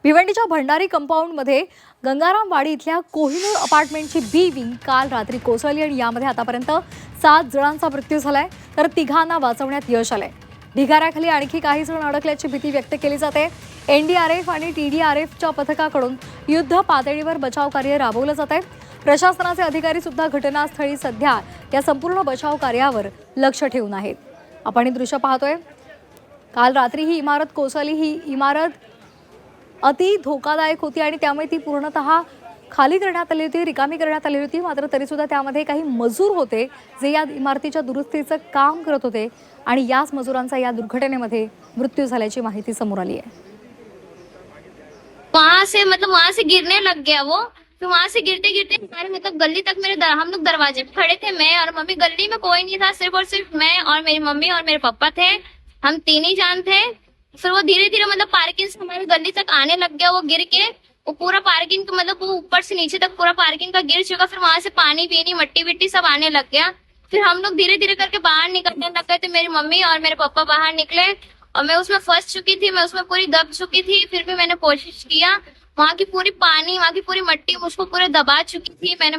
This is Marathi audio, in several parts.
भिवंडीच्या भंडारी कंपाऊंडमध्ये गंगारामवाडी इथल्या कोहिनूर अपार्टमेंटची बी विंग काल रात्री कोसळली आणि यामध्ये आतापर्यंत 7 जणांचा मृत्यू झालाय तर 3घांना वाचवण्यात यश आलंय। ढिगाऱ्याखाली आणखी काही जण अडकल्याची भीती व्यक्त केली जाते। एनडीआरएफ आणि टीडीआरएफच्या पथकाकडून युद्ध पातळीवर बचाव कार्य राबवलं जात आहे। प्रशासनाचे अधिकारी सुद्धा घटनास्थळी सध्या या संपूर्ण बचाव कार्यावर लक्ष ठेवून आहेत। आपण हे दृश्य पाहतोय। काल रात्री ही इमारत कोसळली। ही इमारत अति धोकादायक होती आणि त्यामुळे ती पूर्णतः खाली करण्यात आली होती, रिकामी करण्यात आली होती। मात्र तरी सुद्धा त्यामध्ये काही मजूर होते जे या इमारतीच्या दुरुस्तीचं काम करत होते आणि याच मजुरांचा या दुर्घटनेमध्ये मृत्यू झाल्याची माहिती समोर आली आहे। वहां से गिरने लग गया वो। तो वहां से गिरते गिरते हमारे गली तक हम लोग दरवाजे पे खड़े थे, मैं और मम्मी। गली में कोई नहीं था, सिर्फ और सिर्फ मैं और मेरी मम्मी और मेरे पापा थे। हम 3 ही जान थे। फिर वो धीरे धीरे पार्किंग से हमारी गली तक आने लग गया। वो गिर के वो पूरा पार्किंग वो ऊपर से नीचे तक पूरा पार्किंग का गिर चुका। फिर वहां से पानी पीनी मट्टी विट्टी सब आने लग गया। फिर हम लोग धीरे धीरे करके बाहर निकलने लग गए थे। मेरी मम्मी और मेरे पापा बाहर निकले और मैं उसमें फंस चुकी थी, मैं उसमें पूरी दब चुकी थी। फिर भी मैंने कोशिश किया। वहाँ की पूरी पानी, वहाँ की पूरी मट्टी मुझको पूरे दबा चुकी थी। मैं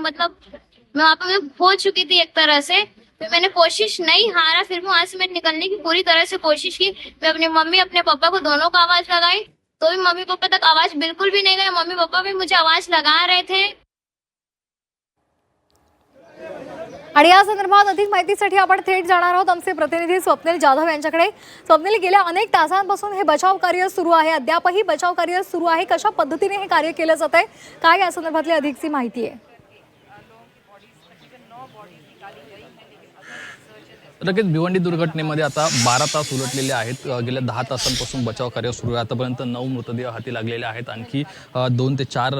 वहाँ पे खो चुकी थी एक तरह से। फिर मैंने कोशिश नहीं हारा। फिर भी वहां से मैंने निकलने की पूरी तरह से कोशिश की। मैं अपनी मम्मी अपने पापा को दोनों को आवाज लगाई, तो भी मम्मी पापा तक आवाज बिल्कुल भी नहीं गई। मम्मी पापा भी मुझे आवाज लगा रहे थे। आणि या संदर्भात अधिक माहितीसाठी आपण थेट जाणार आहोत आमचे प्रतिनिधी स्वप्नील जाधव यांच्याकडे। स्वप्नील, गेल्या अनेक तासांपासून हे बचाव कार्य सुरू आहे, अद्यापही बचाव कार्य सुरू आहे। कशा पद्धतीने हे कार्य केलं जात आहे, काय या संदर्भातली अधिकची माहिती आहे? नक्कीच भिवंडी दुर्घटनेमध्ये आता 12 तास उलटलेले आहेत। गेल्या 10 तासांपासून बचाव कार्य सुरू आहे। आतापर्यंत 9 मृतदेह हाती लागलेले आहेत। आणखी 2 ते 4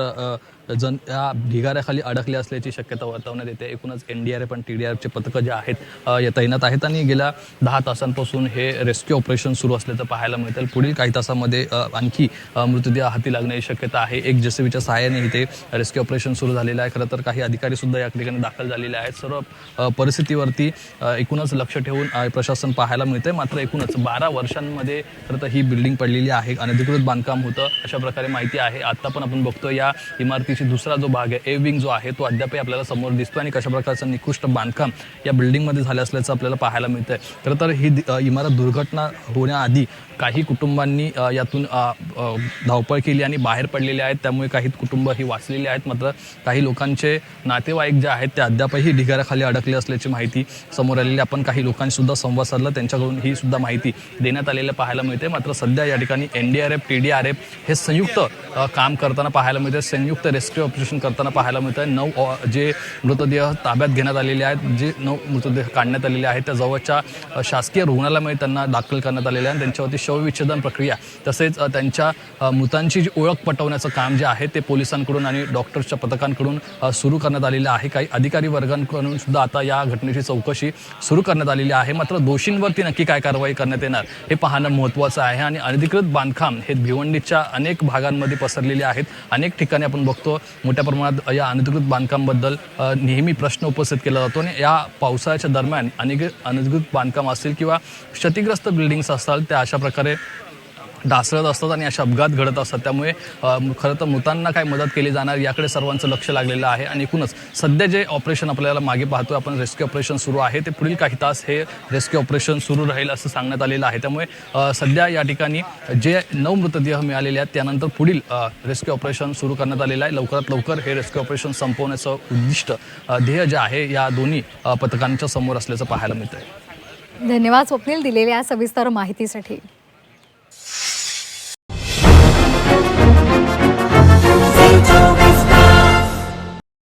जण या ढिगाऱ्याखाली अडकले असल्याची शक्यता वर्तवण्यात येते। एकूणच एनडीआरएफ आणि टीडीआरएफचे पथकं जे आहेत तैनात आहेत आणि गेल्या 10 तासांपासून हे रेस्क्यू ऑपरेशन सुरू असल्याचं पाहायला मिळतं। पुढील काही तासामध्ये आणखी मृतदेह हाती लागण्याची शक्यता आहे। एक जेसीबीच्या सहाय्याने इथे रेस्क्यू ऑपरेशन सुरू झालेलं आहे। खरं तर काही अधिकारी सुद्धा या ठिकाणी दाखल झालेले आहेत। सर्व परिस्थितीवरती एकूणच लक्ष ठेवून प्रशासन पाहायला मिळते। मात्र एकूणच 12 वर्षांमध्ये खरं तर ही बिल्डिंग पडलेली आहे, अनधिकृत बांधकाम होतं अशा प्रकारे माहिती आहे। आता पण आपण बघतो या इमारतीची दुसरा जो भाग आहे ए विंग जो आहे तो अद्यापही आपल्याला समोर दिसतो आणि कशा प्रकारचं निकृष्ट बांधकाम या बिल्डिंगमध्ये झालं असल्याचं आपल्याला पाहायला मिळतंय। खरं तर ही इमारत दुर्घटना होण्याआधी काही कुटुंबांनी यातून धावपळ केली आणि बाहेर पडलेले आहेत, त्यामुळे काही कुटुंब ही वाचलेली आहेत। मात्र काही लोकांचे नातेवाईक जे आहेत ते अद्यापही ढिगाऱ्याखाली अडकले असल्याची माहिती समोर आलेली। आपण काही लोकांशी सुद्धा संवाद साधला, त्यांच्याकडून ही सुद्धा माहिती देण्यात आलेल्या पाहायला मिळते। मात्र सध्या या ठिकाणी एनडीआरएफ टीडीआरएफ हे संयुक्त काम करताना पाहायला मिळते, संयुक्त रेस्क्यू ऑपरेशन करताना पाहायला मिळतं। 9 जे मृतदेह ताब्यात घेण्यात आलेले आहेत, जे 9 मृतदेह काढण्यात आलेले आहेत त्या जवळच्या शासकीय रुग्णालयामध्ये त्यांना दाखल करण्यात आलेले आहे। त्यांच्यावरती शवविच्छेदन प्रक्रिया तसेच त्यांच्या मृतांची जी ओळख पटवण्याचं काम जे आहे ते पोलिसांकडून आणि डॉक्टर्सच्या पथकांकडून सुरू करण्यात आलेलं आहे। काही अधिकारी वर्गांकडून सुद्धा आता या घटनेची चौकशी सुरू करण्यात आलेली आहे। मात्र दोषींवरती नक्की काय कारवाई करण्यात येणार हे पाहणं महत्त्वाचं आहे। आणि अनधिकृत बांधकाम हे भिवंडीच्या अनेक भागांमध्ये पसरलेले आहेत। अनेक ठिकाणी आपण बघतो मोठ्या प्रमाणात या अनधिकृत बांधकामाबद्दल नेहमी प्रश्न उपस्थित केला जातो आणि या पावसाळ्याच्या दरम्यान अनधिकृत बांधकाम असतील किंवा क्षतिग्रस्त बिल्डिंग्स असतात त्या अशा प्रकारे ढासळत असतात आणि अशा अपघात घडत असतात। त्यामुळे खरं तर मृतांना काय मदत केली जाणार याकडे सर्वांचं लक्ष लागलेलं आहे। आणि एकूणच सध्या जे ऑपरेशन आपल्याला मागे पाहतोय आपण रेस्क्यू ऑपरेशन सुरू आहे ते पुढील काही तास हे रेस्क्यू ऑपरेशन सुरू राहील असं सांगण्यात आलेलं आहे। त्यामुळे सध्या या ठिकाणी जे 9 मृतदेह मिळालेले आहेत त्यानंतर पुढील रेस्क्यू ऑपरेशन सुरू करण्यात आलेलं आहे। लवकरात लवकर हे रेस्क्यू ऑपरेशन संपवण्याचं उद्दिष्ट ध्येय जे आहे या दोन्ही पथकांच्या समोर असल्याचं पाहायला मिळतंय। धन्यवाद स्वप्नील दिलेल्या सविस्तर माहितीसाठी।